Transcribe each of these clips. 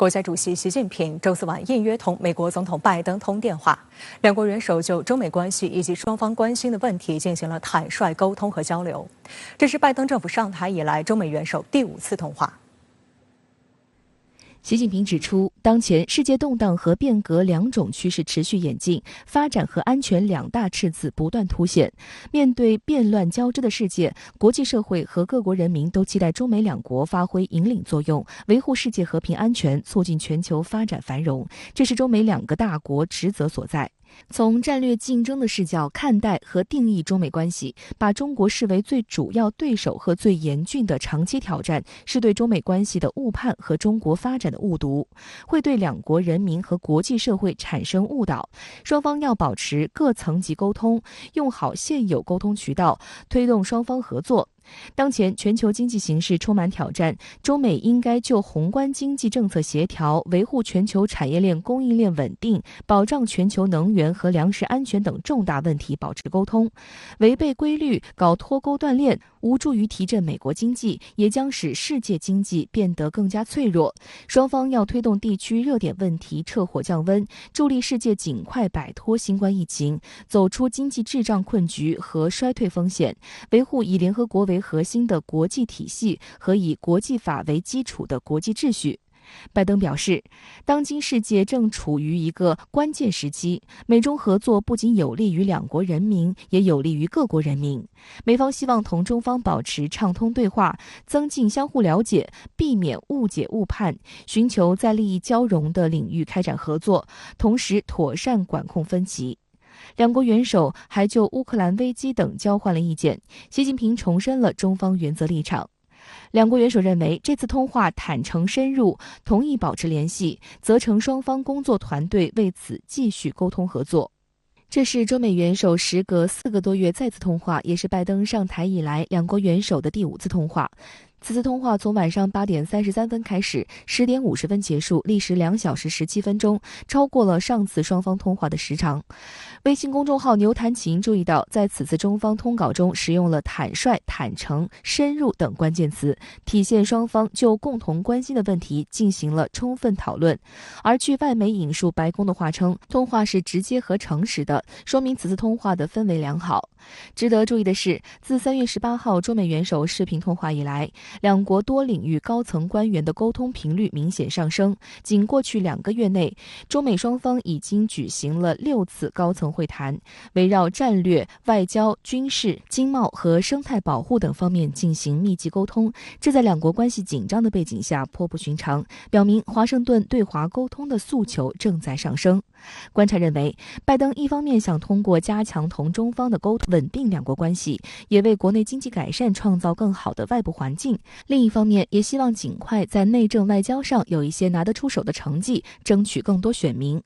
国家主席习近平周四晚应约同美国总统拜登通电话，两国元首就中美关系以及双方关心的问题进行了坦率沟通和交流。这是拜登政府上台以来中美元首第5次通话。习近平指出，当前世界动荡和变革两种趋势持续演进，发展和安全两大赤字不断凸显。面对变乱交织的世界，国际社会和各国人民都期待中美两国发挥引领作用，维护世界和平安全，促进全球发展繁荣，这是中美两个大国职责所在。从战略竞争的视角看待和定义中美关系，把中国视为最主要对手和最严峻的长期挑战，是对中美关系的误判和中国发展的误读，会对两国人民和国际社会产生误导。双方要保持各层级沟通，用好现有沟通渠道，推动双方合作。当前全球经济形势充满挑战，中美应该就宏观经济政策协调、维护全球产业链供应链稳定、保障全球能源和粮食安全等重大问题保持沟通。违背规律搞脱钩断链，无助于提振美国经济，也将使世界经济变得更加脆弱。双方要推动地区热点问题撤火降温，助力世界尽快摆脱新冠疫情，走出经济滞胀困局和衰退风险，维护以联合国为核心的国际体系和以国际法为基础的国际秩序。拜登表示，当今世界正处于一个关键时期，美中合作不仅有利于两国人民，也有利于各国人民。美方希望同中方保持畅通对话，增进相互了解，避免误解误判，寻求在利益交融的领域开展合作，同时妥善管控分歧。两国元首还就乌克兰危机等交换了意见，习近平重申了中方原则立场。两国元首认为这次通话坦诚深入，同意保持联系，责成双方工作团队为此继续沟通合作。这是中美元首时隔4个多月再次通话，也是拜登上台以来两国元首的第5次通话。此次通话从晚上8点33分开始，10点50分结束，历时2小时17分钟，超过了上次双方通话的时长。微信公众号牛弹琴注意到，在此次中方通稿中使用了坦率、坦诚、深入等关键词，体现双方就共同关心的问题进行了充分讨论。而据外媒引述白宫的话称，通话是直接和诚实的，说明此次通话的氛围良好。值得注意的是，自3月18号中美元首视频通话以来，两国多领域高层官员的沟通频率明显上升。仅过去2个月内，中美双方已经举行了6次高层会谈，围绕战略、外交、军事、经贸和生态保护等方面进行密集沟通。这在两国关系紧张的背景下颇不寻常，表明华盛顿对华沟通的诉求正在上升。观察认为，拜登一方面想通过加强同中方的沟通稳定两国关系，也为国内经济改善创造更好的外部环境；另一方面，也希望尽快在内政外交上有一些拿得出手的成绩，争取更多选民。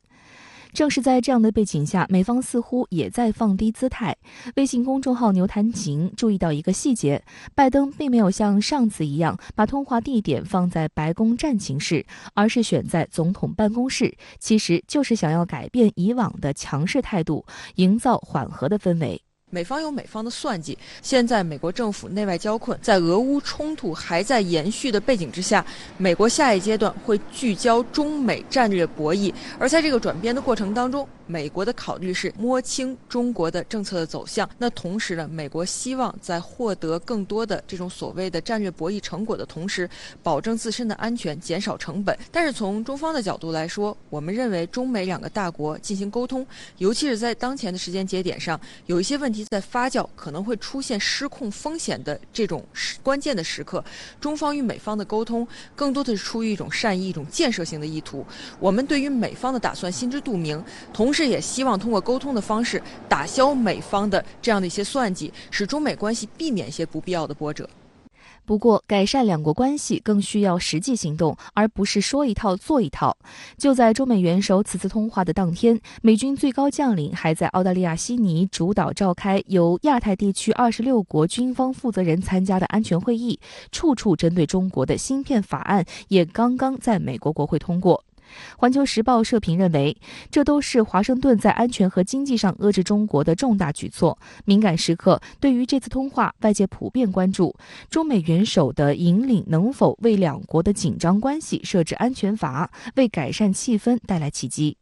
正是在这样的背景下，美方似乎也在放低姿态。微信公众号牛弹琴注意到一个细节，拜登并没有像上次一样把通话地点放在白宫战情室，而是选在总统办公室，其实就是想要改变以往的强势态度，营造缓和的氛围。美方有美方的算计，现在美国政府内外交困，在俄乌冲突还在延续的背景之下，美国下一阶段会聚焦中美战略博弈，而在这个转变的过程当中，美国的考虑是摸清中国的政策的走向，那同时呢，美国希望在获得更多的这种所谓的战略博弈成果的同时，保证自身的安全，减少成本。但是从中方的角度来说，我们认为中美2个大国进行沟通，尤其是在当前的时间节点上，有一些问题在发酵，可能会出现失控风险的这种关键的时刻，中方与美方的沟通更多的是出于一种善意、一种建设性的意图。我们对于美方的打算心知肚明，同时也希望通过沟通的方式打消美方的这样的一些算计，使中美关系避免一些不必要的波折。不过，改善两国关系更需要实际行动，而不是说一套做一套。就在中美元首此次通话的当天，美军最高将领还在澳大利亚悉尼主导召开由亚太地区26国军方负责人参加的安全会议，处处针对中国的芯片法案也刚刚在美国国会通过。环球时报社评认为，这都是华盛顿在安全和经济上遏制中国的重大举措。敏感时刻，对于这次通话，外界普遍关注中美元首的引领能否为两国的紧张关系设置安全阀，为改善气氛带来契机。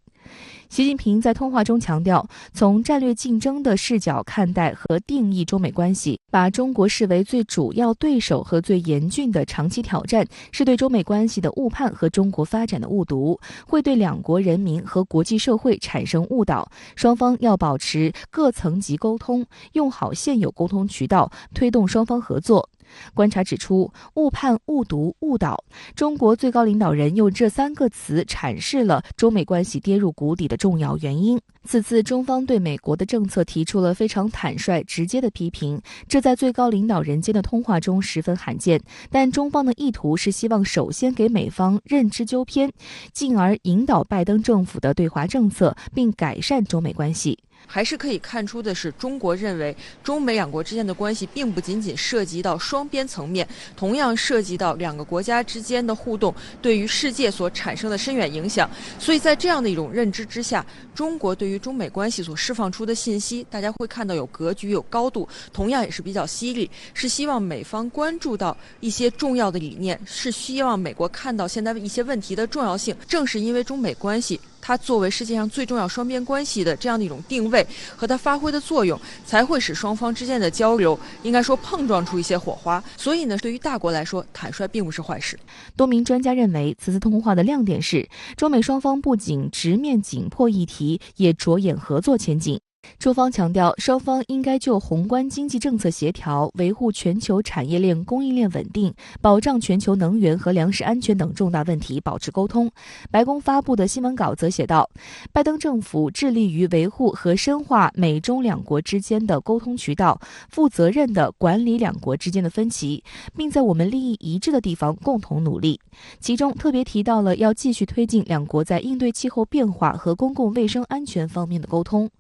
习近平在通话中强调，从战略竞争的视角看待和定义中美关系，把中国视为最主要对手和最严峻的长期挑战，是对中美关系的误判和中国发展的误读，会对两国人民和国际社会产生误导。双方要保持各层级沟通，用好现有沟通渠道，推动双方合作。观察指出，误判、误读、误导，中国最高领导人用这3个词阐释了中美关系跌入谷底的重要原因。此次中方对美国的政策提出了非常坦率、直接的批评，这在最高领导人间的通话中十分罕见。但中方的意图是希望首先给美方认知纠偏，进而引导拜登政府的对华政策，并改善中美关系。还是可以看出的是，中国认为中美两国之间的关系并不仅仅涉及到双边层面，同样涉及到两个国家之间的互动对于世界所产生的深远影响。所以在这样的一种认知之下，中国对于中美关系所释放出的信息，大家会看到有格局、有高度，同样也是比较犀利，是希望美方关注到一些重要的理念，是希望美国看到现在一些问题的重要性。正是因为中美关系它作为世界上最重要双边关系的这样的一种定位和它发挥的作用，才会使双方之间的交流应该说碰撞出一些火花。所以呢，对于大国来说，坦率并不是坏事。多名专家认为，此次通话的亮点是中美双方不仅直面紧迫议题，也着眼合作前景。中方强调，双方应该就宏观经济政策协调、维护全球产业链供应链稳定、保障全球能源和粮食安全等重大问题保持沟通。白宫发布的新闻稿则写道，拜登政府致力于维护和深化美中两国之间的沟通渠道，负责任地管理两国之间的分歧，并在我们利益一致的地方共同努力。其中特别提到了要继续推进两国在应对气候变化和公共卫生安全方面的沟通。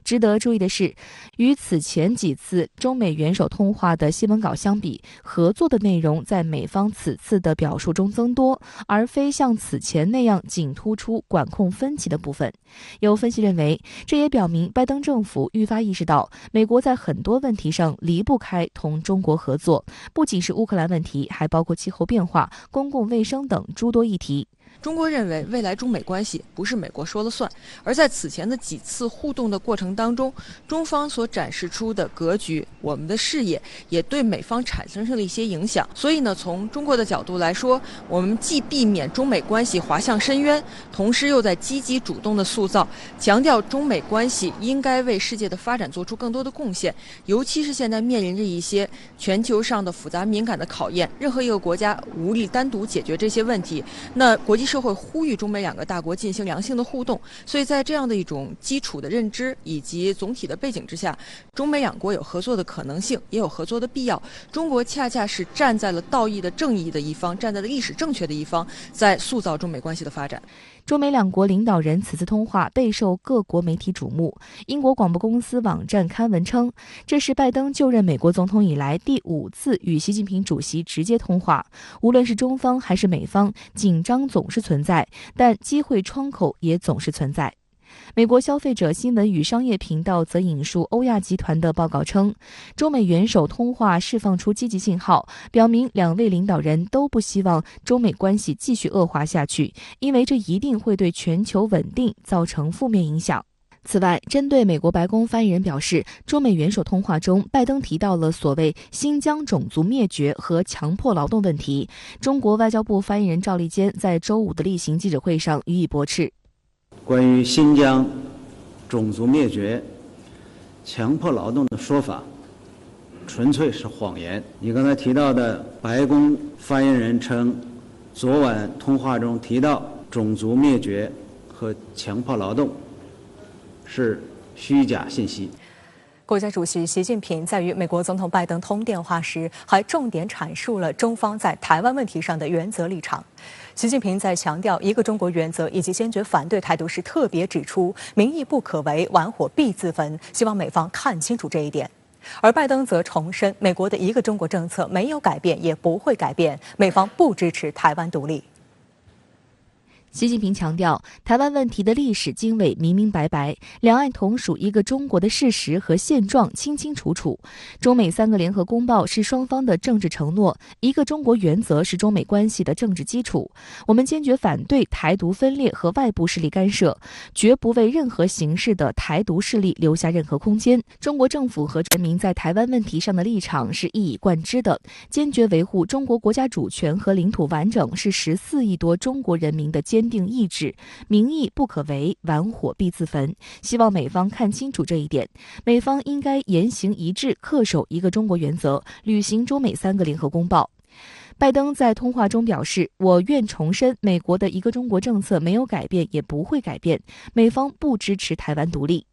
值得注意的是，与此前几次中美元首通话的新闻稿相比，合作的内容在美方此次的表述中增多，而非像此前那样仅突出管控分歧的部分。有分析认为，这也表明拜登政府愈发意识到，美国在很多问题上离不开同中国合作，不仅是乌克兰问题，还包括气候变化、公共卫生等诸多议题。中国认为未来中美关系不是美国说了算，而在此前的几次互动的过程当中，中方所展示出的格局，我们的视野也对美方产生了一些影响。所以呢，从中国的角度来说，我们既避免中美关系滑向深渊，同时又在积极主动的塑造，强调中美关系应该为世界的发展做出更多的贡献。尤其是现在面临着一些全球上的复杂敏感的考验，任何一个国家无力单独解决这些问题，那国际社会呼吁中美两个大国进行良性的互动。所以在这样的一种基础的认知以及总体的背景之下，中美两国有合作的可能性，也有合作的必要。中国恰恰是站在了道义的正义的一方，站在了历史正确的一方，在塑造中美关系的发展。中美两国领导人此次通话备受各国媒体瞩目。英国广播公司网站刊文称，这是拜登就任美国总统以来第5次与习近平主席直接通话。无论是中方还是美方，紧张总是存在，但机会窗口也总是存在。美国消费者新闻与商业频道则引述欧亚集团的报告称，中美元首通话释放出积极信号，表明两位领导人都不希望中美关系继续恶化下去，因为这一定会对全球稳定造成负面影响。此外，针对美国白宫发言人表示，中美元首通话中，拜登提到了所谓新疆种族灭绝和强迫劳动问题，中国外交部发言人赵立坚在周五的例行记者会上予以驳斥。关于新疆种族灭绝、强迫劳动的说法，纯粹是谎言。你刚才提到的白宫发言人称，昨晚通话中提到种族灭绝和强迫劳动是虚假信息。国家主席习近平在与美国总统拜登通电话时，还重点阐述了中方在台湾问题上的原则立场。习近平在强调一个中国原则以及坚决反对态度时，特别指出民意不可为，玩火必自焚，希望美方看清楚这一点。而拜登则重申，美国的一个中国政策没有改变，也不会改变，美方不支持台湾独立。习近平强调，台湾问题的历史经纬明明白白，两岸同属一个中国的事实和现状清清楚楚。中美3个联合公报是双方的政治承诺，一个中国原则是中美关系的政治基础。我们坚决反对台独分裂和外部势力干涉，绝不为任何形式的台独势力留下任何空间。中国政府和人民在台湾问题上的立场是一以贯之的，坚决维护中国国家主权和领土完整是14亿多中国人民的坚定意志，民意不可违，玩火必自焚。希望美方看清楚这一点，美方应该言行一致，恪守一个中国原则，履行中美3个联合公报。拜登在通话中表示，我愿重申美国的一个中国政策没有改变，也不会改变，美方不支持台湾独立。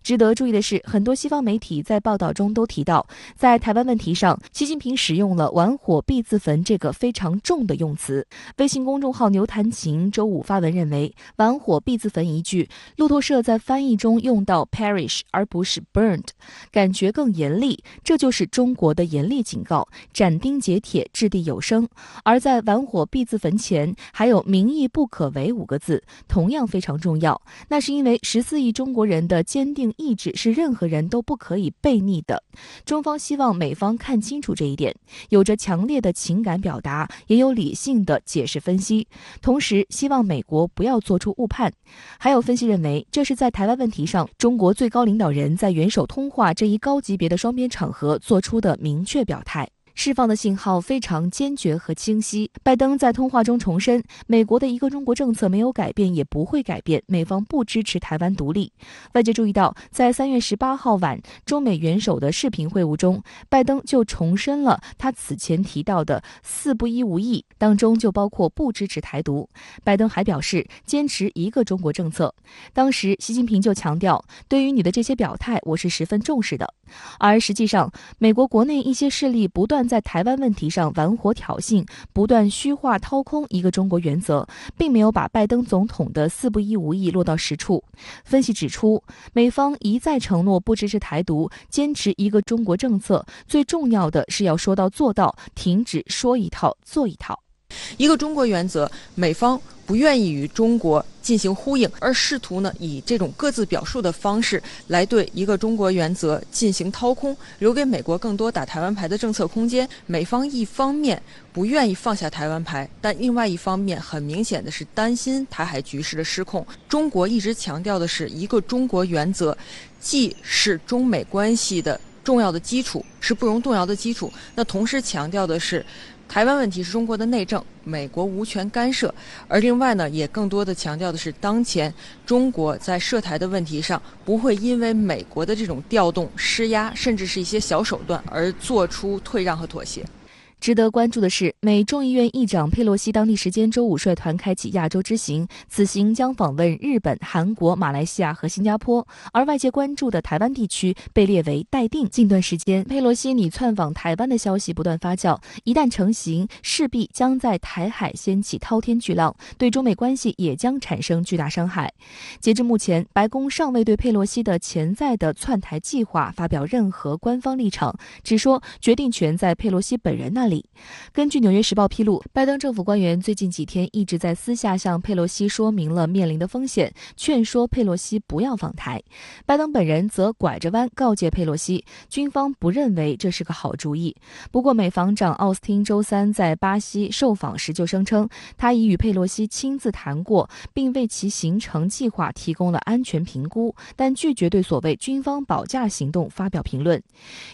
值得注意的是，很多西方媒体在报道中都提到，在台湾问题上，习近平使用了玩火必自焚这个非常重的用词。微信公众号牛弹琴周五发文认为，玩火必自焚一句，路透社在翻译中用到 perish 而不是 burned， 感觉更严厉，这就是中国的严厉警告，斩钉截铁，掷地有声。而在玩火必自焚前，还有民意不可违5个字，同样非常重要，那是因为14亿中国人的坚定意志是任何人都不可以背逆的。中方希望美方看清楚这一点，有着强烈的情感表达，也有理性的解释分析，同时希望美国不要做出误判。还有分析认为，这是在台湾问题上，中国最高领导人在元首通话这一高级别的双边场合做出的明确表态，释放的信号非常坚决和清晰。拜登在通话中重申，美国的一个中国政策没有改变，也不会改变，美方不支持台湾独立。外界注意到，在3月18号晚中美元首的视频会晤中，拜登就重申了他此前提到的4不1无意，当中就包括不支持台独。拜登还表示坚持一个中国政策。当时习近平就强调，对于你的这些表态，我是十分重视的。而实际上，美国国内一些势力不断在台湾问题上玩火挑衅，不断虚化掏空一个中国原则，并没有把拜登总统的4不1无意落到实处。分析指出，美方一再承诺不支持台独，坚持一个中国政策，最重要的是要说到做到，停止说一套做一套。一个中国原则，美方不愿意与中国进行呼应，而试图以这种各自表述的方式来对一个中国原则进行掏空，留给美国更多打台湾牌的政策空间。美方一方面不愿意放下台湾牌，但另外一方面很明显的是担心台海局势的失控。中国一直强调的是一个中国原则，既是中美关系的重要的基础，是不容动摇的基础，那同时强调的是台湾问题是中国的内政，美国无权干涉。而另外也更多的强调的是，当前中国在涉台的问题上，不会因为美国的这种调动、施压，甚至是一些小手段而做出退让和妥协。值得关注的是，美众议院议长佩洛西当地时间周五率团开启亚洲之行，此行将访问日本、韩国、马来西亚和新加坡，而外界关注的台湾地区被列为待定。近段时间，佩洛西拟窜访台湾的消息不断发酵，一旦成行，势必将在台海掀起滔天巨浪，对中美关系也将产生巨大伤害。截至目前，白宫尚未对佩洛西的潜在的窜台计划发表任何官方立场，只说决定权在佩洛西本人那里。根据《纽约时报》披露，拜登政府官员最近几天一直在私下向佩洛西说明了面临的风险，劝说佩洛西不要访台。拜登本人则拐着弯告诫佩洛西，军方不认为这是个好主意。不过，美防长奥斯汀周三在巴西受访时就声称，他已与佩洛西亲自谈过，并为其行程计划提供了安全评估，但拒绝对所谓军方保驾行动发表评论。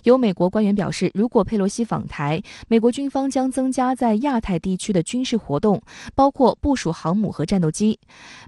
有美国官员表示，如果佩洛西访台，美国军方将增加在亚太地区的军事活动，包括部署航母和战斗机。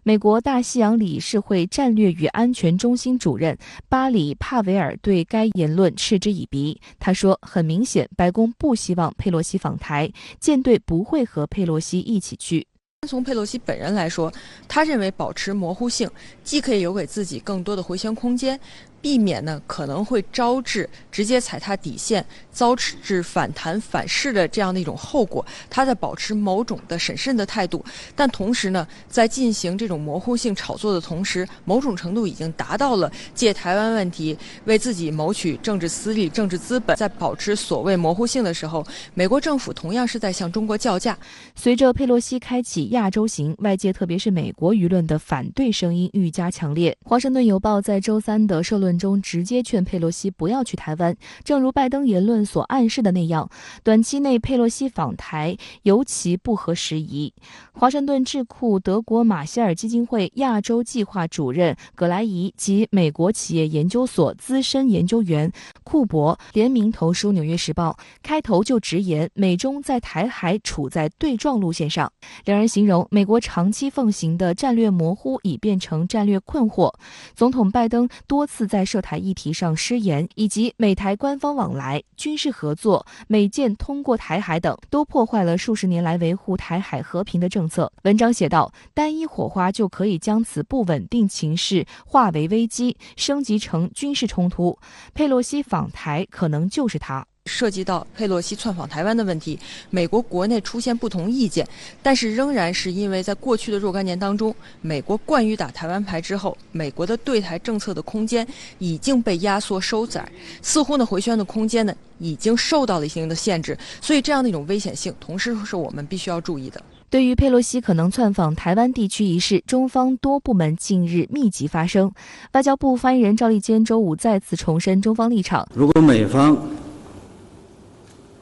美国大西洋理事会战略与安全中心主任巴里·帕维尔对该言论嗤之以鼻。他说，很明显，白宫不希望佩洛西访台，舰队不会和佩洛西一起去。从佩洛西本人来说，他认为保持模糊性既可以留给自己更多的回旋空间，避免呢可能会招致直接踩踏底线、遭致反弹反噬的这样的一种后果。他在保持某种的审慎的态度，但同时呢，在进行这种模糊性炒作的同时，某种程度已经达到了借台湾问题为自己谋取政治私利、政治资本。在保持所谓模糊性的时候，美国政府同样是在向中国叫价。随着佩洛西开启亚洲行，外界特别是美国舆论的反对声音愈加强烈。华盛顿邮报在周三的社论中直接劝佩洛西不要去台湾，正如拜登言论所暗示的那样，短期内佩洛西访台尤其不合时宜。华盛顿智库德国马歇尔基金会亚洲计划主任葛莱仪及美国企业研究所资深研究员库珀联名投书《纽约时报》，开头就直言美中在台海处在对撞路线上。两人形容美国长期奉行的战略模糊已变成战略困惑，总统拜登多次在涉台议题上失言，以及美台官方往来、军事合作、美舰通过台海等，都破坏了数十年来维护台海和平的政策。文章写道，单一火花就可以将此不稳定情势化为危机，升级成军事冲突。佩洛西访台可能就是它。涉及到佩洛西窜访台湾的问题，美国国内出现不同意见，但是仍然是因为在过去的若干年当中，美国惯于打台湾牌之后，美国的对台政策的空间已经被压缩收窄，似乎呢回旋的空间呢已经受到了一定的限制，所以这样的一种危险性，同时是我们必须要注意的。对于佩洛西可能窜访台湾地区一事，中方多部门近日密集发声。外交部发言人赵立坚周五再次重申中方立场：如果美方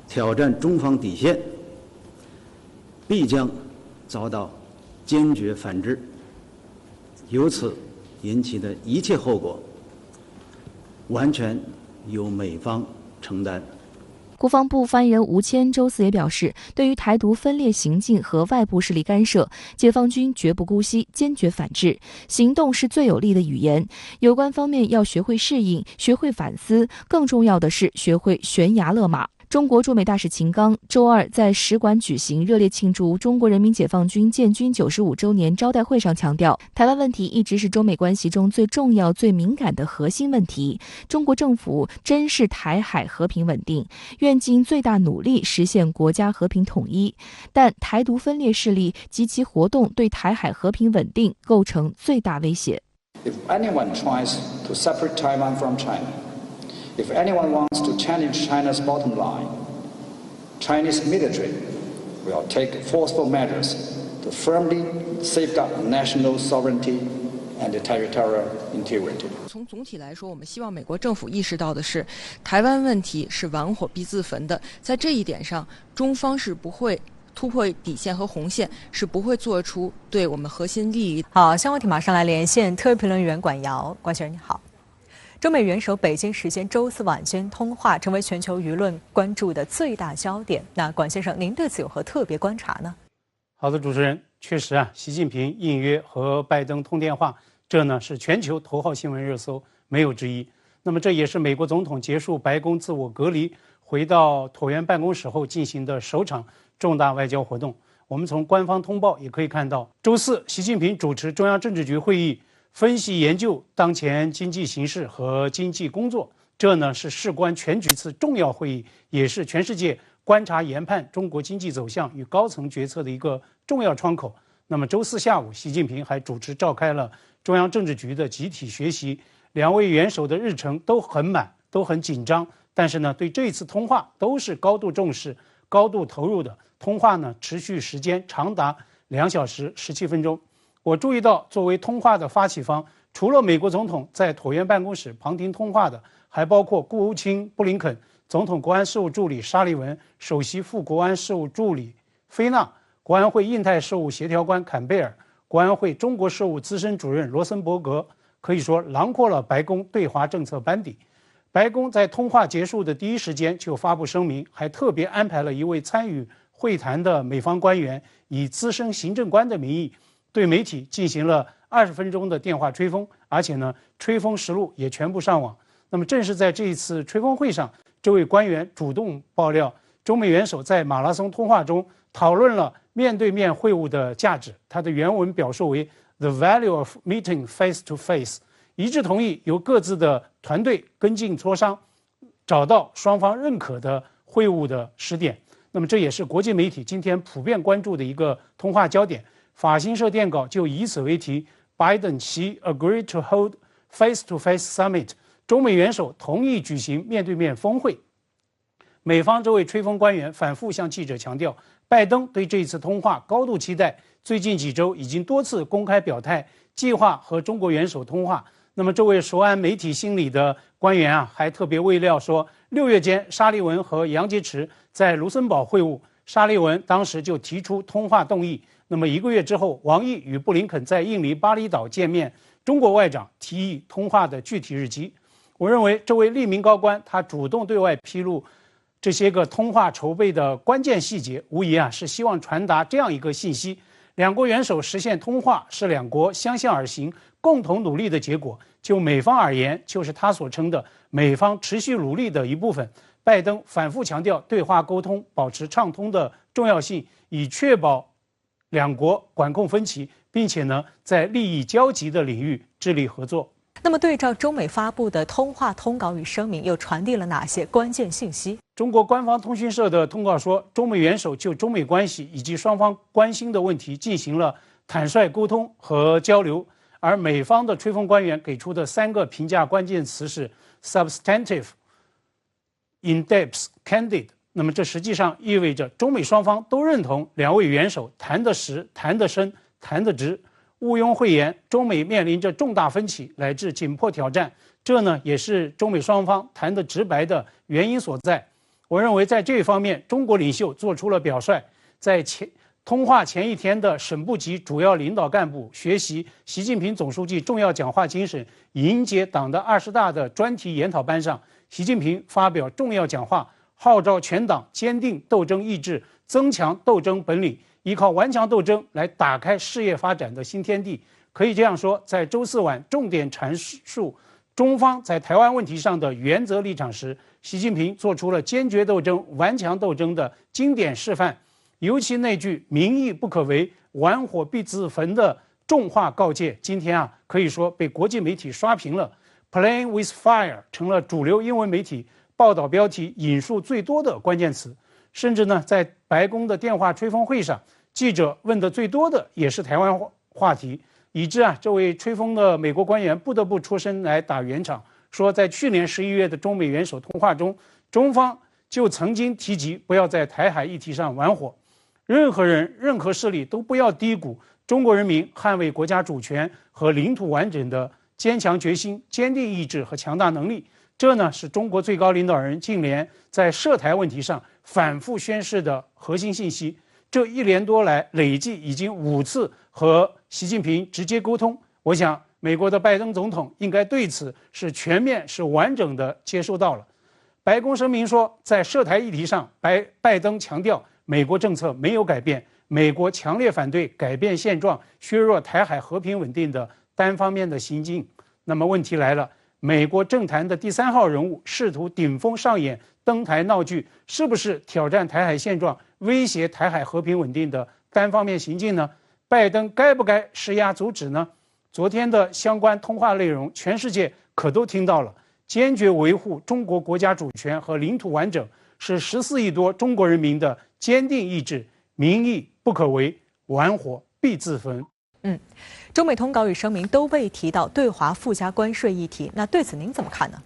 挑战中方底线，必将遭到坚决反制，由此引起的一切后果，完全由美方承担。国防部发言人吴谦周四也表示，对于台独分裂行径和外部势力干涉，解放军绝不姑息，坚决反制，行动是最有力的语言。有关方面要学会适应，学会反思，更重要的是学会悬崖勒马。中国驻美大使秦刚周二在使馆举行热烈庆祝中国人民解放军建军95周年招待会上强调，台湾问题一直是中美关系中最重要、最敏感的核心问题。中国政府珍视台海和平稳定，愿尽最大努力实现国家和平统一。但台独分裂势力及其活动对台海和平稳定构成最大威胁。If anyone tries to separate Taiwan from China,If anyone wants to challenge China's bottom line, Chinese military will take forceful measures to firmly safeguard national sovereignty and territorial integrity. 从总体来说，我们希望美国政府意识到的是，台湾问题是玩火必自焚的，在这一点上，中方是不会突破底线和红线，是不会做出对我们核心利益。好，相关题马上来连线特约评论员管瑶，管先生你好。中美元首北京时间周四晚间通话，成为全球舆论关注的最大焦点。那管先生，您对此有何特别观察呢？好的，主持人，确实啊，习近平应约和拜登通电话，这呢是全球头号新闻热搜，没有之一。那么这也是美国总统结束白宫自我隔离，回到椭圆办公室后进行的首场重大外交活动。我们从官方通报也可以看到，周四习近平主持中央政治局会议，分析研究当前经济形势和经济工作，这呢是事关全局次重要会议，也是全世界观察研判中国经济走向与高层决策的一个重要窗口。那么周四下午，习近平还主持召开了中央政治局的集体学习，两位元首的日程都很满，都很紧张，但是呢，对这次通话都是高度重视、高度投入的。通话呢持续时间长达2小时17分钟。我注意到，作为通话的发起方，除了美国总统在椭圆办公室旁听通话的，还包括国务卿布林肯、总统国安事务助理沙利文、首席副国安事务助理菲纳、国安会印太事务协调官坎贝尔、国安会中国事务资深主任罗森伯格，可以说囊括了白宫对华政策班底。白宫在通话结束的第一时间就发布声明，还特别安排了一位参与会谈的美方官员，以资深行政官的名义对媒体进行了20分钟的电话吹风，而且呢，吹风实录也全部上网。那么正是在这一次吹风会上，这位官员主动爆料，中美元首在马拉松通话中讨论了面对面会晤的价值。他的原文表述为 "The value of meeting face to face"，一致同意由各自的团队跟进磋商，找到双方认可的会晤的时点。那么这也是国际媒体今天普遍关注的一个通话焦点。法新社电稿就以此为题，拜登Xi agreed to hold face-to-face summit， 中美元首同意举行面对面峰会。美方这位吹风官员反复向记者强调，拜登对这一次通话高度期待，最近几周已经多次公开表态，计划和中国元首通话。那么这位熟谙媒体心理的官员还特别未料说，6月间沙利文和杨洁篪在卢森堡会晤，沙利文当时就提出通话动议。那么1个月之后，王毅与布林肯在印尼巴厘岛见面，中国外长提议通话的具体日期。我认为这位匿名高官他主动对外披露这些个通话筹备的关键细节，无疑是希望传达这样一个信息：两国元首实现通话是两国相向而行、共同努力的结果。就美方而言，就是他所称的美方持续努力的一部分。拜登反复强调对话沟通保持畅通的重要性，以确保两国管控分歧，并且在利益交集的领域致力合作。那么，对照中美发布的通话通稿与声明，又传递了哪些关键信息？中国官方通讯社的通告说，中美元首就中美关系以及双方关心的问题进行了坦率沟通和交流，而美方的吹风官员给出的3个评价关键词是 substantive、in-depth、candid。那么这实际上意味着中美双方都认同两位元首谈得实、谈得深、谈得直。毋庸讳言，中美面临着重大分歧乃至紧迫挑战，这也是中美双方谈得直白的原因所在。我认为在这一方面，中国领袖做出了表率，在通话前一天的省部级主要领导干部学习习近平总书记重要讲话精神，迎接党的20大的专题研讨班上，习近平发表重要讲话，号召全党坚定斗争意志，增强斗争本领，依靠顽强斗争来打开事业发展的新天地。可以这样说，在周4晚重点阐述中方在台湾问题上的原则立场时，习近平做出了坚决斗争、顽强斗争的经典示范。尤其那句民意不可违，玩火必自焚的重话告诫，今天可以说被国际媒体刷屏了。Playing with fire 成了主流英文媒体报道标题引述最多的关键词。甚至在白宫的电话吹风会上，记者问的最多的也是台湾话题，以致这位吹风的美国官员不得不出声来打圆场，说在去年11月的中美元首通话中，中方就曾经提及不要在台海议题上玩火，任何人、任何势力都不要低估中国人民捍卫国家主权和领土完整的坚强决心、坚定意志和强大能力。这是中国最高领导人近年在涉台问题上反复宣示的核心信息。这1年多来累计已经5次和习近平直接沟通，我想美国的拜登总统应该对此是全面、是完整的接收到了。白宫声明说，在涉台议题上，拜登强调美国政策没有改变，美国强烈反对改变现状、削弱台海和平稳定的单方面的行径。那么问题来了，美国政坛的第3号人物试图顶风上演登台闹剧，是不是挑战台海现状、威胁台海和平稳定的单方面行径呢？拜登该不该施压阻止呢？昨天的相关通话内容，全世界可都听到了。坚决维护中国国家主权和领土完整，是14亿多中国人民的坚定意志。民意不可违，玩火必自焚。中美通稿与声明都未提到对华附加关税议题，那对此您怎么看呢？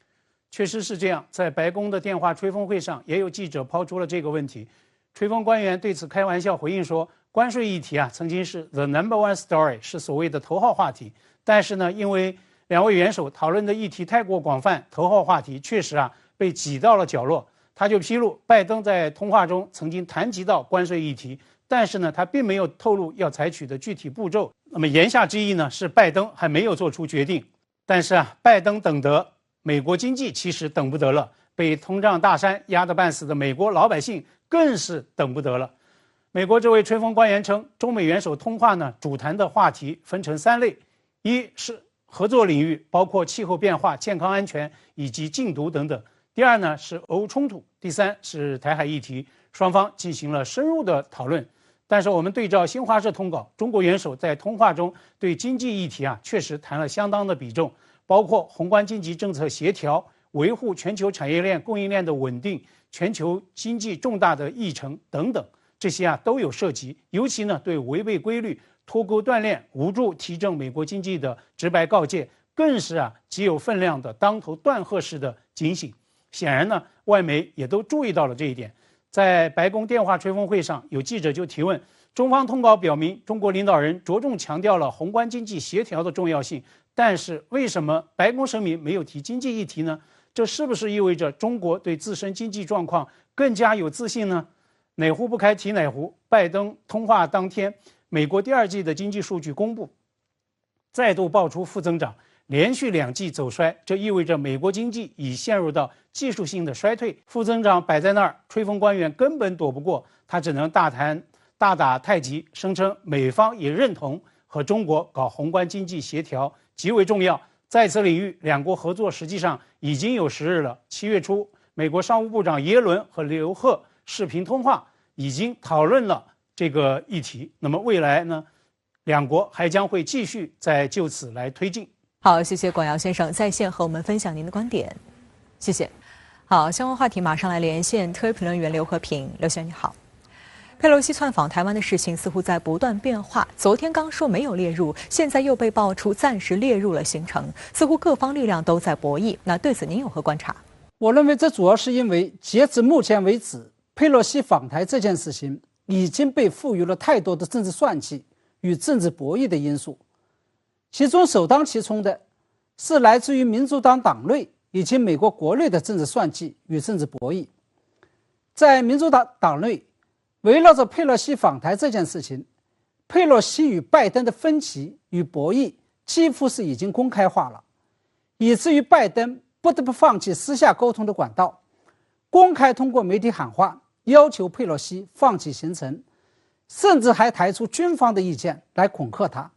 确实是这样，在白宫的电话吹风会上，也有记者抛出了这个问题。吹风官员对此开玩笑回应说，关税议题曾经是 the number one story， 是所谓的头号话题。但是因为两位元首讨论的议题太过广泛，头号话题确实被挤到了角落。他就披露，拜登在通话中曾经谈及到关税议题，但是他并没有透露要采取的具体步骤。那么言下之意是拜登还没有做出决定。但是拜登等得，美国经济其实等不得了，被通胀大山压得半死的美国老百姓更是等不得了。美国这位吹风官员称，中美元首通话主谈的话题分成3类，一是合作领域，包括气候变化、健康安全以及禁毒等等；第二是俄乌冲突；第3是台海议题。双方进行了深入的讨论。但是我们对照新华社通稿，中国元首在通话中对经济议题确实谈了相当的比重，包括宏观经济政策协调、维护全球产业链供应链的稳定、全球经济重大的议程等等，这些都有涉及。尤其呢，对违背规律、脱钩断链、无助提振美国经济的直白告诫，更是极有分量的当头断喝式的警醒。显然呢，外媒也都注意到了这一点。在白宫电话吹风会上，有记者就提问，中方通稿表明，中国领导人着重强调了宏观经济协调的重要性，但是为什么白宫声明没有提经济议题呢？这是不是意味着中国对自身经济状况更加有自信呢？哪壶不开提哪壶。拜登通话当天，美国第二季的经济数据公布，再度爆出负增长，连续2季走衰，这意味着美国经济已陷入到技术性的衰退。负增长摆在那儿，吹风官员根本躲不过，他只能大打太极，声称美方也认同和中国搞宏观经济协调极为重要。在此领域，两国合作实际上已经有10日了。7月初，美国商务部长耶伦和刘鹤视频通话，已经讨论了这个议题。那么未来呢，两国还将会继续再就此来推进。好，谢谢广尧先生在线和我们分享您的观点，谢谢。好，相关话题马上来连线特约评论员刘和平。刘先生你好。佩洛西窜访台湾的事情似乎在不断变化，昨天刚说没有列入，现在又被爆出暂时列入了行程，似乎各方力量都在博弈。那对此您有何观察？我认为这主要是因为截至目前为止，佩洛西访台这件事情已经被赋予了太多的政治算计与政治博弈的因素，其中首当其冲的是来自于民主党党内以及美国国内的政治算计与政治博弈。在民主党党内，围绕着佩洛西访台这件事情，佩洛西与拜登的分歧与博弈几乎是已经公开化了，以至于拜登不得不放弃私下沟通的管道，公开通过媒体喊话，要求佩洛西放弃行程，甚至还抬出军方的意见来恐吓他。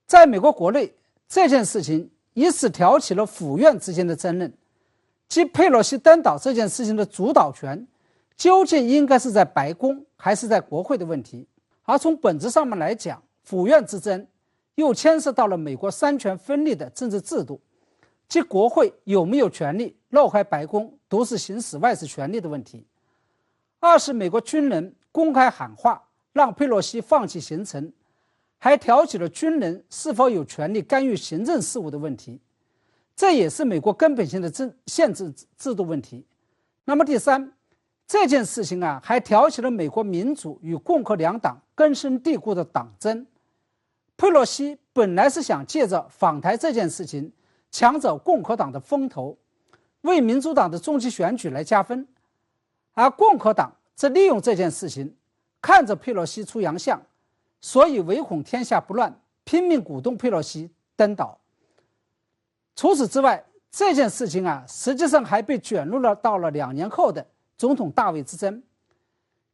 在美国国内，这件事情以此挑起了府院之间的争论，即佩洛西登岛这件事情的主导权究竟应该是在白宫还是在国会的问题。而从本质上面来讲，府院之争又牵涉到了美国三权分立的政治制度，即国会有没有权利绕开白宫独自行使外事权利的问题。二是美国军人公开喊话让佩洛西放弃行程，还挑起了军人是否有权利干预行政事务的问题，这也是美国根本性的宪制制度问题。那么第三，这件事情还挑起了美国民主与共和两党根深蒂固的党争。佩洛西本来是想借着访台这件事情抢走共和党的风头，为民主党的中期选举来加分，而共和党则利用这件事情，看着佩洛西出洋相，所以唯恐天下不乱，拼命鼓动佩洛西登岛。除此之外，这件事情实际上还被卷入到了2年后的总统大位之争。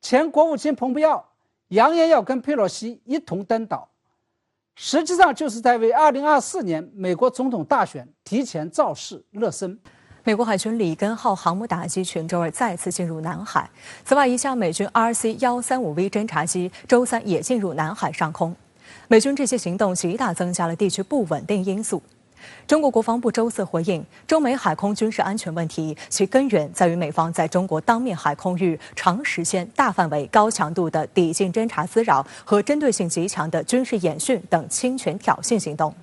前国务卿蓬佩奥扬言要跟佩洛西一同登岛，实际上就是在为2024年美国总统大选提前造势热身。美国海军里根号航母打击群周二再次进入南海，此外一架美军 RC-135V 侦察机周3也进入南海上空。美军这些行动极大增加了地区不稳定因素。中国国防部周4回应，中美海空军事安全问题，其根源在于美方在中国当面海空域长时间、大范围、高强度的抵近侦察滋扰和针对性极强的军事演训等侵权挑衅行动。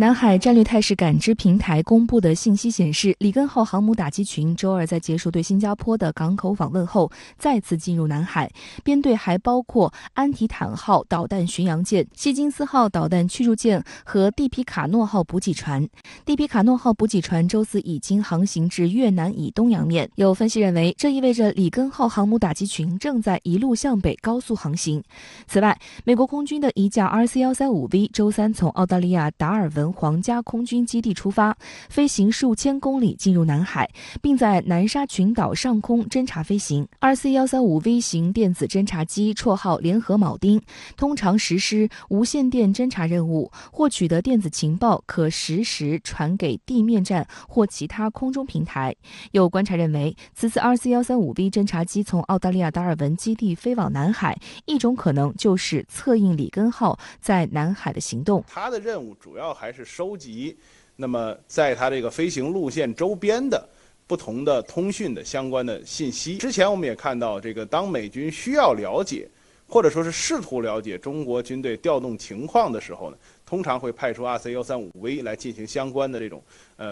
南海战略态势感知平台公布的信息显示，里根号航母打击群周二在结束对新加坡的港口访问后，再次进入南海，编队还包括安提坦号导弹巡洋舰、希金斯号导弹驱逐舰和蒂皮卡诺号补给船。蒂皮卡诺号补给船周4已经航行至越南以东洋面。有分析认为，这意味着里根号航母打击群正在一路向北高速航行。此外，美国空军的一架 RC-135V 周3从澳大利亚达尔文皇家空军基地出发，飞行数千公里进入南海，并在南沙群岛上空侦察飞行。RC-135V 型电子侦察机绰号联合铆钉，通常实施无线电侦察任务，获取的电子情报可实时传给地面站或其他空中平台。有观察认为，此次 RC-135V 侦察机从澳大利亚达尔文基地飞往南海，一种可能就是策应里根号在南海的行动。它的任务主要还是是收集，那么在它这个飞行路线周边的不同的通讯的相关的信息。之前我们也看到，这个当美军需要了解，或者说是试图了解中国军队调动情况的时候呢，通常会派出RC-135V 来进行相关的这种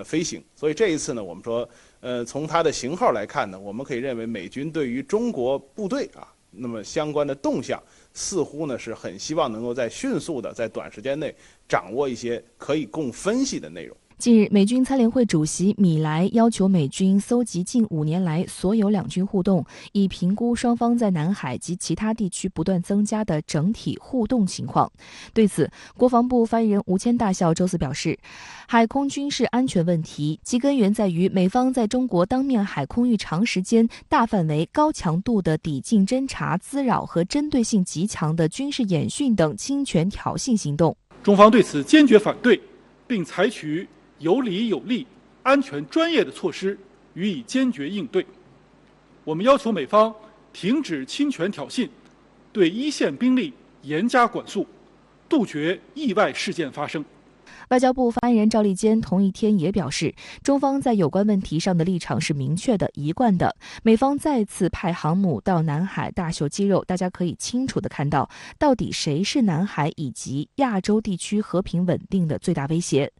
飞行。所以这一次呢，我们说，从它的型号来看呢，我们可以认为美军对于中国部队那么相关的动向，似乎呢是很希望能够在迅速的在短时间内掌握一些可以供分析的内容。近日，美军参联会主席米莱要求美军搜集近5年来所有两军互动，以评估双方在南海及其他地区不断增加的整体互动情况。对此，国防部发言人吴谦大校周四表示，海空军事安全问题其根源在于美方在中国当面海空域长时间、大范围、高强度的抵近侦察、滋扰和针对性极强的军事演训等侵权挑衅行动。中方对此坚决反对，并采取有理有力、安全专业的措施予以坚决应对。我们要求美方停止侵权挑衅，对一线兵力严加管束，杜绝意外事件发生。外交部发言人赵立坚同一天也表示，中方在有关问题上的立场是明确的、一贯的。美方再次派航母到南海大秀肌肉，大家可以清楚地看到，到底谁是南海以及亚洲地区和平稳定的最大威胁。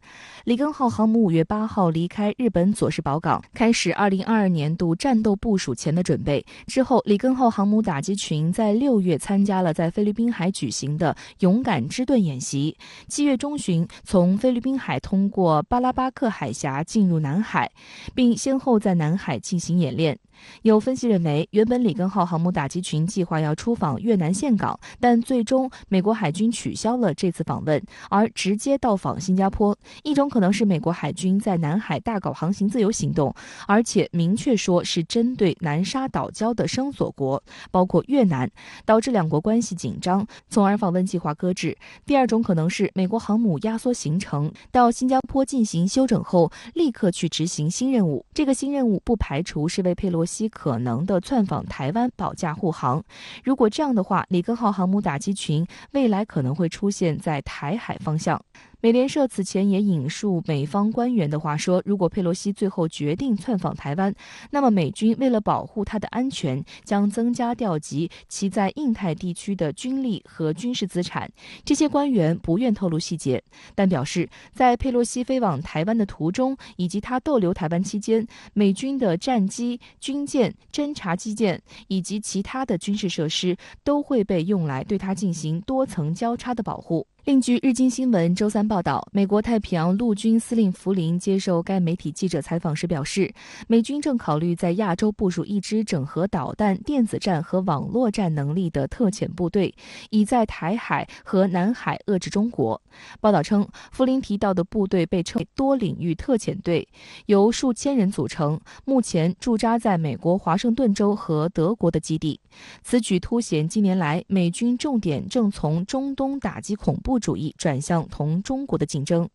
里根号航母5月8号离开日本佐世保港，开始2022年度战斗部署前的准备。之后，里根号航母打击群在6月参加了在菲律宾海举行的勇敢之盾演习。7月中旬，从菲律宾海通过巴拉巴克海峡进入南海，并先后在南海进行演练。有分析认为，原本里根号航母打击群计划要出访越南岘港，但最终美国海军取消了这次访问，而直接到访新加坡。一种可能是美国海军在南海大搞航行自由行动，而且明确说是针对南沙岛礁的声索国，包括越南，导致两国关系紧张，从而访问计划搁置。第二种可能是美国航母压缩行程，到新加坡进行休整后，立刻去执行新任务。这个新任务不排除是为佩洛西可能的窜访台湾保驾护航。如果这样的话，里根号航母打击群未来可能会出现在台海方向。美联社此前也引述美方官员的话说，如果佩洛西最后决定窜访台湾，那么美军为了保护他的安全，将增加调集其在印太地区的军力和军事资产。这些官员不愿透露细节，但表示在佩洛西飞往台湾的途中，以及他逗留台湾期间，美军的战机、军舰、侦察机舰以及其他的军事设施都会被用来对他进行多层交叉的保护。另据日经新闻周三报道，美国太平洋陆军司令福林接受该媒体记者采访时表示，美军正考虑在亚洲部署一支整合导弹、电子战和网络战能力的特遣部队，以在台海和南海遏制中国。报道称，福林提到的部队被称为多领域特遣队，由数千人组成，目前驻扎在美国华盛顿州和德国的基地。此举凸显近年来美军重点正从中东打击恐怖主义转向同中国的竞争。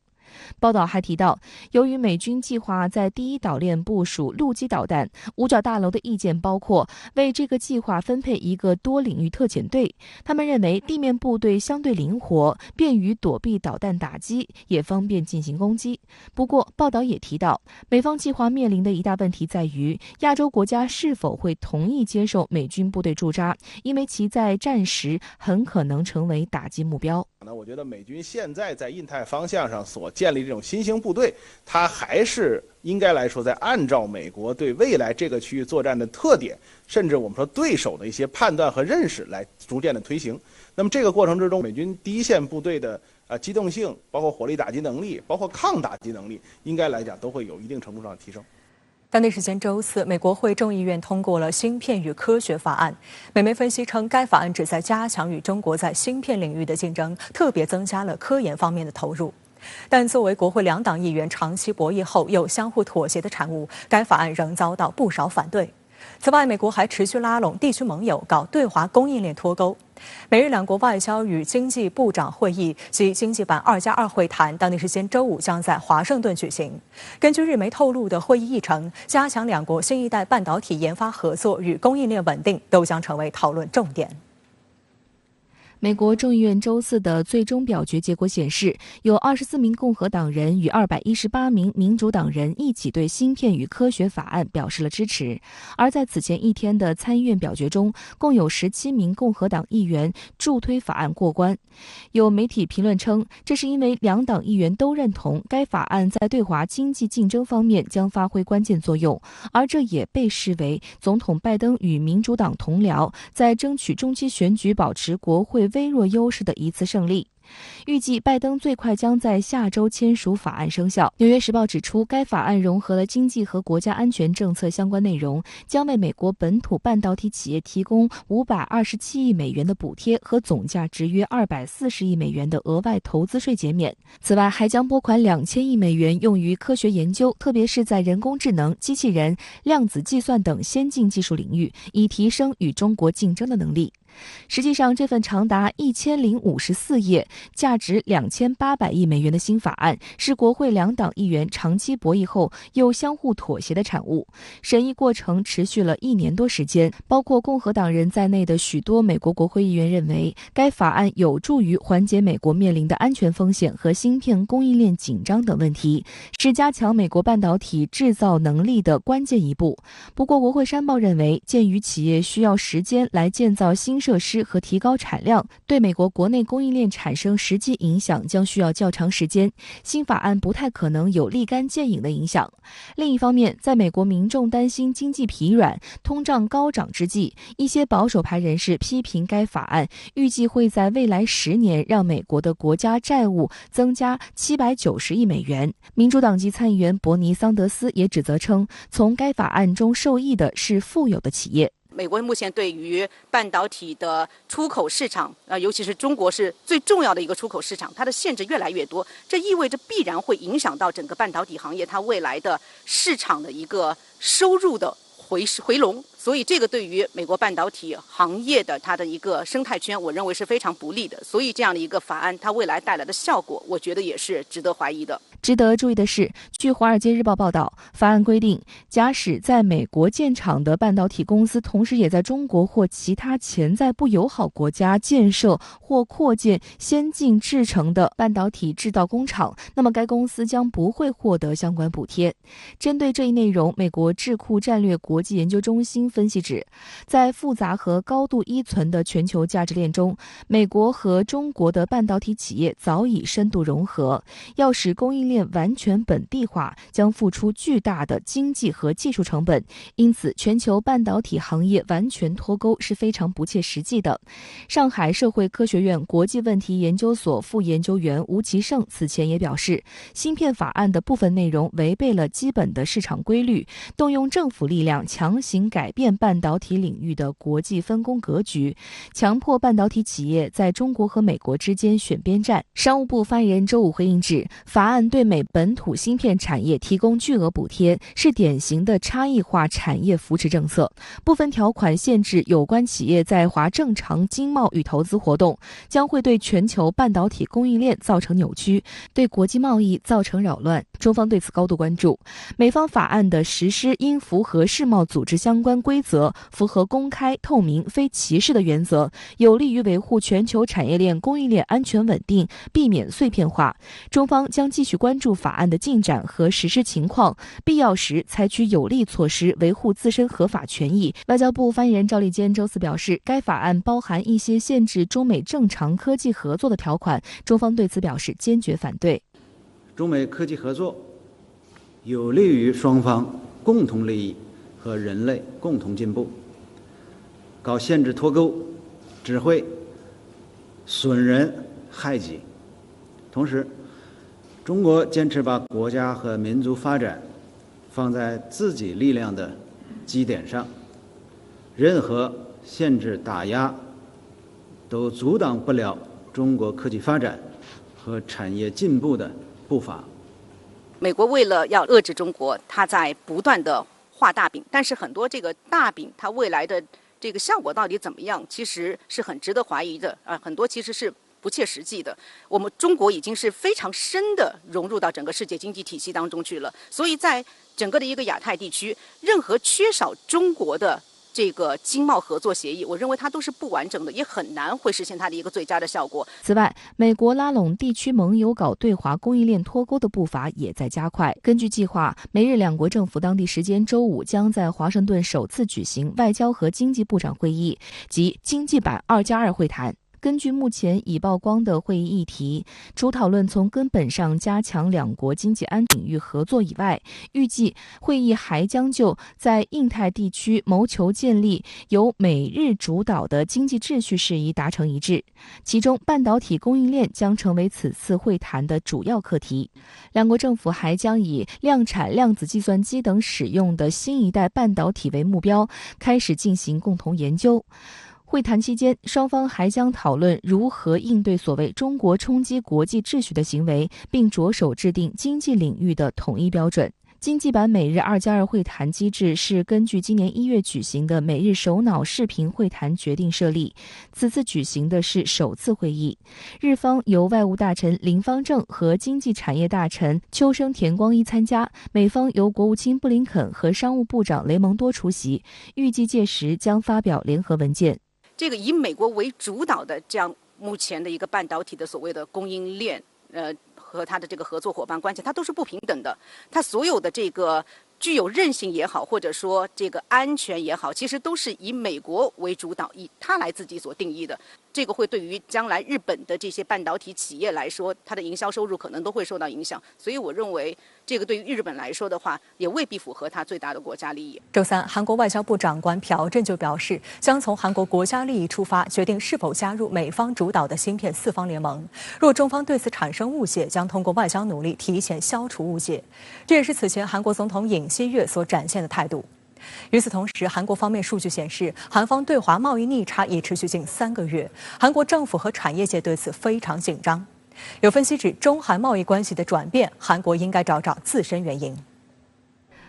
报道还提到，由于美军计划在第一岛链部署陆基导弹，五角大楼的意见包括为这个计划分配一个多领域特遣队。他们认为地面部队相对灵活，便于躲避导弹打击，也方便进行攻击。不过，报道也提到，美方计划面临的一大问题在于，亚洲国家是否会同意接受美军部队驻扎，因为其在战时很可能成为打击目标。我觉得美军现在在印太方向上所建立这种新型部队，它还是应该来说在按照美国对未来这个区域作战的特点，甚至我们说对手的一些判断和认识来逐渐的推行。那么这个过程之中，美军第一线部队的机动性，包括火力打击能力，包括抗打击能力，应该来讲都会有一定程度上的提升。当地时间周四，美国会众议院通过了芯片与科学法案。美媒分析称，该法案旨在加强与中国在芯片领域的竞争，特别增加了科研方面的投入。但作为国会两党议员长期博弈后又相互妥协的产物，该法案仍遭到不少反对。此外，美国还持续拉拢地区盟友，搞对华供应链脱钩。美日两国外交与经济部长会议及经济版2+2会谈，当地时间周五将在华盛顿举行。根据日媒透露的会议议程，加强两国新一代半导体研发合作与供应链稳定都将成为讨论重点。美国众议院周四的最终表决结果显示，有24名共和党人与218名民主党人一起对芯片与科学法案表示了支持。而在此前一天的参议院表决中，共有17名共和党议员助推法案过关。有媒体评论称，这是因为两党议员都认同该法案在对华经济竞争方面将发挥关键作用，而这也被视为总统拜登与民主党同僚在争取中期选举保持国会微弱优势的一次胜利。预计拜登最快将在下周签署法案生效。纽约时报指出，该法案融合了经济和国家安全政策相关内容，将为美国本土半导体企业提供527亿美元的补贴和总价值约240亿美元的额外投资税减免。此外，还将拨款2000亿美元用于科学研究，特别是在人工智能、机器人、量子计算等先进技术领域，以提升与中国竞争的能力。实际上，这份长达1054页、价值2800亿美元的新法案是国会两党议员长期博弈后又相互妥协的产物。审议过程持续了1年多时间，包括共和党人在内的许多美国国会议员认为，该法案有助于缓解美国面临的安全风险和芯片供应链紧张等问题，是加强美国半导体制造能力的关键一步。不过，国会山报认为，鉴于企业需要时间来建造新设施和提高产量，对美国国内供应链产生实际影响将需要较长时间，新法案不太可能有立竿见影的影响。另一方面，在美国民众担心经济疲软、通胀高涨之际，一些保守派人士批评该法案预计会在未来10年让美国的国家债务增加790亿美元。民主党籍参议员伯尼·桑德斯也指责称，从该法案中受益的是富有的企业。美国目前对于半导体的出口市场，尤其是中国是最重要的一个出口市场，它的限制越来越多，这意味着必然会影响到整个半导体行业它未来的市场的一个收入的回笼。所以这个对于美国半导体行业的它的一个生态圈，我认为是非常不利的。所以这样的一个法案，它未来带来的效果，我觉得也是值得怀疑的。值得注意的是，据《华尔街日报》报道，法案规定，假使在美国建厂的半导体公司同时也在中国或其他潜在不友好国家建设或扩建先进制程的半导体制造工厂，那么该公司将不会获得相关补贴。针对这一内容，美国智库战略国际研究中心分析指，在复杂和高度依存的全球价值链中，美国和中国的半导体企业早已深度融合，要使供应链完全本地化，将付出巨大的经济和技术成本，因此全球半导体行业完全脱钩是非常不切实际的。上海社会科学院国际问题研究所副研究员吴其胜此前也表示，芯片法案的部分内容违背了基本的市场规律，动用政府力量强行改变半导体领域的国际分工格局，强迫半导体企业在中国和美国之间选边站。商务部发言人周五回应指，法案对美本土芯片产业提供巨额补贴，是典型的差异化产业扶持政策。部分条款限制有关企业在华正常经贸与投资活动，将会对全球半导体供应链造成扭曲，对国际贸易造成扰乱。中方对此高度关注。美方法案的实施应符合世贸组织相关规则，符合公开、透明、非歧视的原则，有利于维护全球产业链供应链安全稳定，避免碎片化。中方将继续关注法案的进展和实施情况，必要时采取有力措施维护自身合法权益。外交部发言人赵立坚周四表示，该法案包含一些限制中美正常科技合作的条款，中方对此表示坚决反对。中美科技合作有利于双方共同利益和人类共同进步，搞限制脱钩只会损人害己。同时，中国坚持把国家和民族发展放在自己力量的基点上，任何限制打压都阻挡不了中国科技发展和产业进步的步伐。美国为了要遏制中国，它在不断的画大饼，但是很多这个大饼它未来的这个效果到底怎么样，其实是很值得怀疑的很多其实是不切实际的。我们中国已经是非常深的融入到整个世界经济体系当中去了，所以在整个的一个亚太地区，任何缺少中国的这个经贸合作协议，我认为它都是不完整的，也很难会实现它的一个最佳的效果。此外，美国拉拢地区盟友搞对华供应链脱钩的步伐也在加快。根据计划，美日两国政府当地时间周五将在华盛顿首次举行外交和经济部长会议及经济版2+2会谈。根据目前已曝光的会议议题，除讨论从根本上加强两国经济安全领域合作以外，预计会议还将就在印太地区谋求建立由美日主导的经济秩序事宜达成一致，其中半导体供应链将成为此次会谈的主要课题。两国政府还将以量产量子计算机等使用的新一代半导体为目标，开始进行共同研究。会谈期间，双方还将讨论如何应对所谓中国冲击国际秩序的行为，并着手制定经济领域的统一标准。经济版美日2+2会谈机制是根据今年1月举行的美日首脑视频会谈决定设立，此次举行的是首次会议。日方由外务大臣林方正和经济产业大臣秋生田光一参加，美方由国务卿布林肯和商务部长雷蒙多出席，预计届时将发表联合文件。这个以美国为主导的这样目前的一个半导体的所谓的供应链，和它的这个合作伙伴关系，它都是不平等的。它所有的这个具有韧性也好，或者说这个安全也好，其实都是以美国为主导，以它来自己所定义的。这个会对于将来日本的这些半导体企业来说，它的营销收入可能都会受到影响。所以我认为，这个对于日本来说的话，也未必符合它最大的国家利益。周三，韩国外交部长官朴振就表示，将从韩国国家利益出发，决定是否加入美方主导的芯片四方联盟。若中方对此产生误解，将通过外交努力提前消除误解。这也是此前韩国总统尹锡悦所展现的态度。与此同时，韩国方面数据显示，韩方对华贸易逆差已持续近3个月，韩国政府和产业界对此非常紧张。有分析指，中韩贸易关系的转变，韩国应该找找自身原因。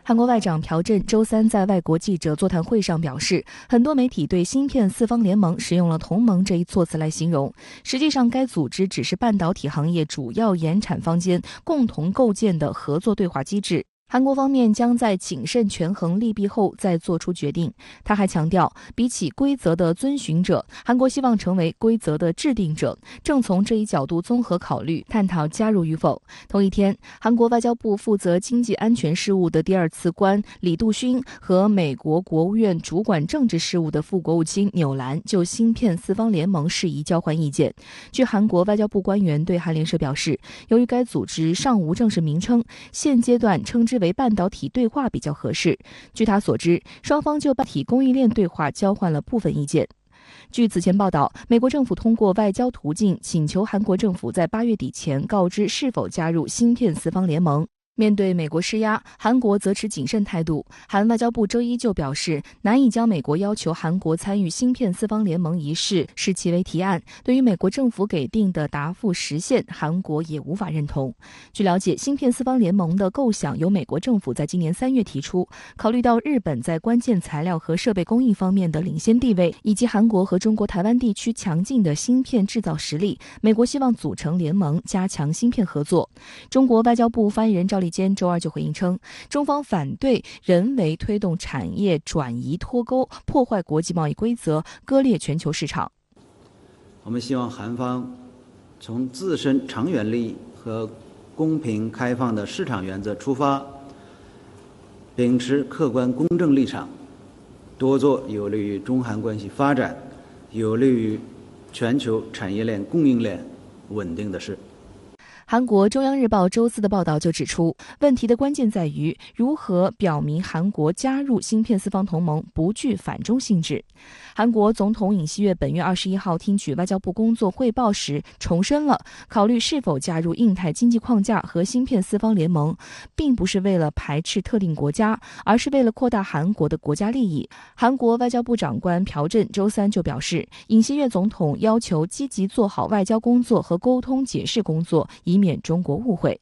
韩国外长朴振周三在外国记者座谈会上表示，很多媒体对芯片四方联盟使用了同盟这一措辞来形容，实际上该组织只是半导体行业主要研产方间共同构建的合作对话机制。韩国方面将在谨慎权衡利弊后再做出决定。他还强调，比起规则的遵循者，韩国希望成为规则的制定者，正从这一角度综合考虑，探讨加入与否。同一天，韩国外交部负责经济安全事务的第2次官李杜勋和美国国务院主管政治事务的副国务卿纽兰就芯片四方联盟事宜交换意见。据韩国外交部官员对韩联社表示，由于该组织尚无正式名称，现阶段称之为半导体对话比较合适。据他所知，双方就半导体供应链对话交换了部分意见。据此前报道，美国政府通过外交途径请求韩国政府在8月底前告知是否加入芯片四方联盟。面对美国施压，韩国则持谨慎态度。韩外交部周一就表示，难以将美国要求韩国参与芯片四方联盟一事视其为提案。对于美国政府给定的答复时限，韩国也无法认同。据了解，芯片四方联盟的构想由美国政府在今年3月提出。考虑到日本在关键材料和设备供应方面的领先地位，以及韩国和中国台湾地区强劲的芯片制造实力，美国希望组成联盟，加强芯片合作。中国外交部发言人赵立坚周二就回应称，中方反对人为推动产业转移脱钩，破坏国际贸易规则，割裂全球市场。我们希望韩方从自身长远利益和公平开放的市场原则出发，秉持客观公正立场，多做有利于中韩关系发展、有利于全球产业链供应链稳定的事。韩国中央日报周四的报道就指出，问题的关键在于如何表明韩国加入芯片四方同盟不具反中性质。韩国总统尹锡悦本月21号听取外交部工作汇报时重申了考虑是否加入印太经济框架和芯片四方联盟，并不是为了排斥特定国家，而是为了扩大韩国的国家利益。韩国外交部长官朴振周三就表示，尹锡悦总统要求积极做好外交工作和沟通解释工作，以免中国误会。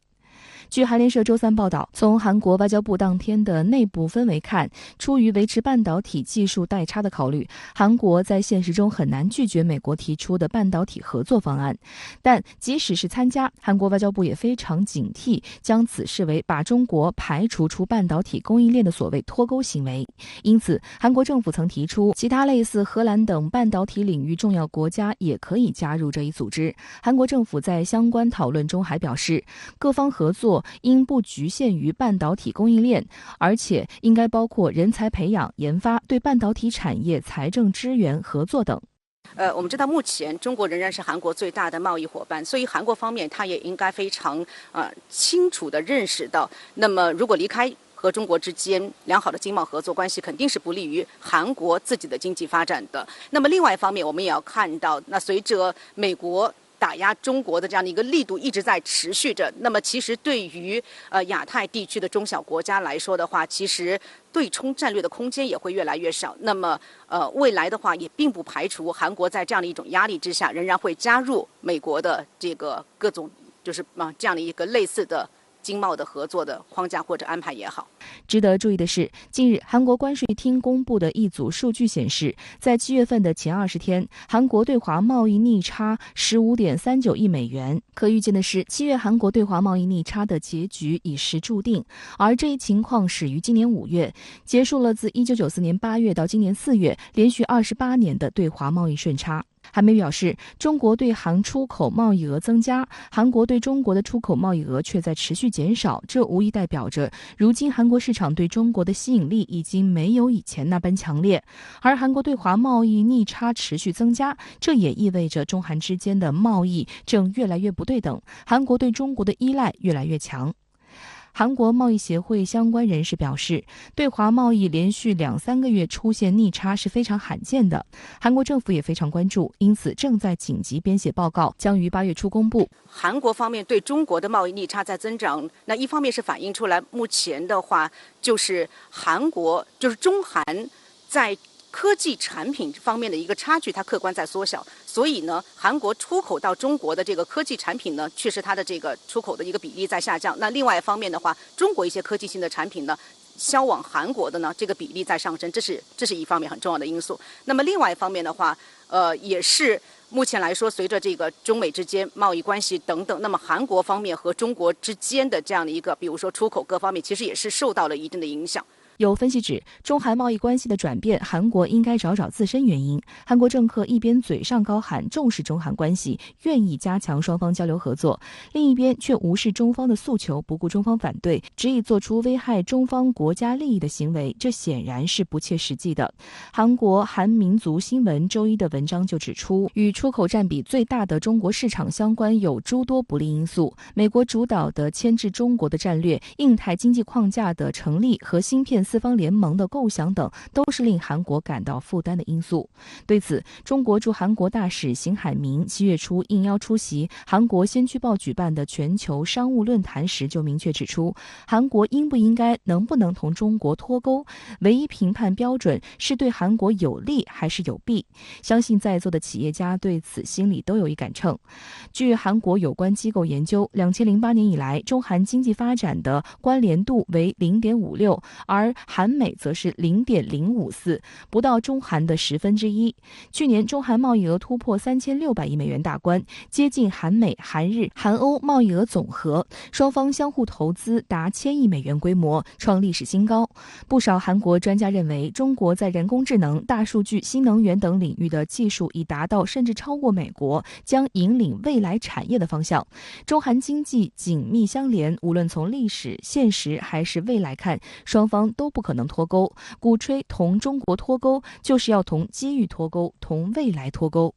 据韩联社周三报道，从韩国外交部当天的内部氛围看，出于维持半导体技术代差的考虑，韩国在现实中很难拒绝美国提出的半导体合作方案。但即使是参加，韩国外交部也非常警惕，将此视为把中国排除出半导体供应链的所谓脱钩行为。因此，韩国政府曾提出，其他类似荷兰等半导体领域重要国家也可以加入这一组织。韩国政府在相关讨论中还表示，各方合作应不局限于半导体供应链，而且应该包括人才培养、研发、对半导体产业财政支援、合作等。我们知道目前中国仍然是韩国最大的贸易伙伴，所以韩国方面它也应该非常清楚地认识到，那么如果离开和中国之间良好的经贸合作关系，肯定是不利于韩国自己的经济发展的。那么另外一方面，我们也要看到，那随着美国打压中国的这样的一个力度一直在持续着，那么其实对于亚太地区的中小国家来说的话，其实对冲战略的空间也会越来越少。那么未来的话，也并不排除韩国在这样的一种压力之下，仍然会加入美国的这个各种就是这样的一个类似的经贸的合作的框架或者安排也好。值得注意的是，近日韩国关税厅公布的一组数据显示，在7月份的前20天，韩国对华贸易逆差15.39亿美元。可预见的是，7月韩国对华贸易逆差的结局已是注定，而这一情况始于今年5月，结束了自1994年8月到今年4月连续28年的对华贸易顺差。韩媒表示，中国对韩出口贸易额增加，韩国对中国的出口贸易额却在持续减少，这无疑代表着如今韩国市场对中国的吸引力已经没有以前那般强烈。而韩国对华贸易逆差持续增加，这也意味着中韩之间的贸易正越来越不对等，韩国对中国的依赖越来越强。韩国贸易协会相关人士表示，对华贸易连续2-3个月出现逆差是非常罕见的，韩国政府也非常关注，因此正在紧急编写报告，将于8月初公布。韩国方面对中国的贸易逆差在增长，那一方面是反映出来目前的话，就是中韩在科技产品方面的一个差距，它客观在缩小，所以呢，韩国出口到中国的这个科技产品呢，确实它的这个出口的一个比例在下降。那另外一方面的话，中国一些科技性的产品呢，销往韩国的呢，这个比例在上升，这是一方面很重要的因素。那么另外一方面的话，也是目前来说，随着这个中美之间贸易关系等等，那么韩国方面和中国之间的这样的一个，比如说出口各方面，其实也是受到了一定的影响。有分析指，中韩贸易关系的转变，韩国应该找自身原因。韩国政客一边嘴上高喊重视中韩关系，愿意加强双方交流合作，另一边却无视中方的诉求，不顾中方反对，执意做出危害中方国家利益的行为，这显然是不切实际的。韩国韩民族新闻周一的文章就指出，与出口占比最大的中国市场相关有诸多不利因素，美国主导的牵制中国的战略、印太经济框架的成立和芯片四方联盟的构想等，都是令韩国感到负担的因素。对此，中国驻韩国大使邢海明7月初应邀出席韩国先驱报举办的全球商务论坛时，就明确指出，韩国应不应该、能不能同中国脱钩，唯一评判标准是对韩国有利还是有弊。相信在座的企业家对此心里都有一杆秤。据韩国有关机构研究，2008年以来，中韩经济发展的关联度为0.56，而韩美则是0.054，不到中韩的1/10。去年中韩贸易额突破3600亿美元大关，接近韩美、韩日、韩欧贸易额总和，双方相互投资达1000亿美元规模，创历史新高。不少韩国专家认为，中国在人工智能、大数据、新能源等领域的技术已达到甚至超过美国，将引领未来产业的方向。中韩经济紧密相连，无论从历史、现实还是未来看，双方都不可能脱钩。鼓吹同中国脱钩，就是要同机遇脱钩，同未来脱钩。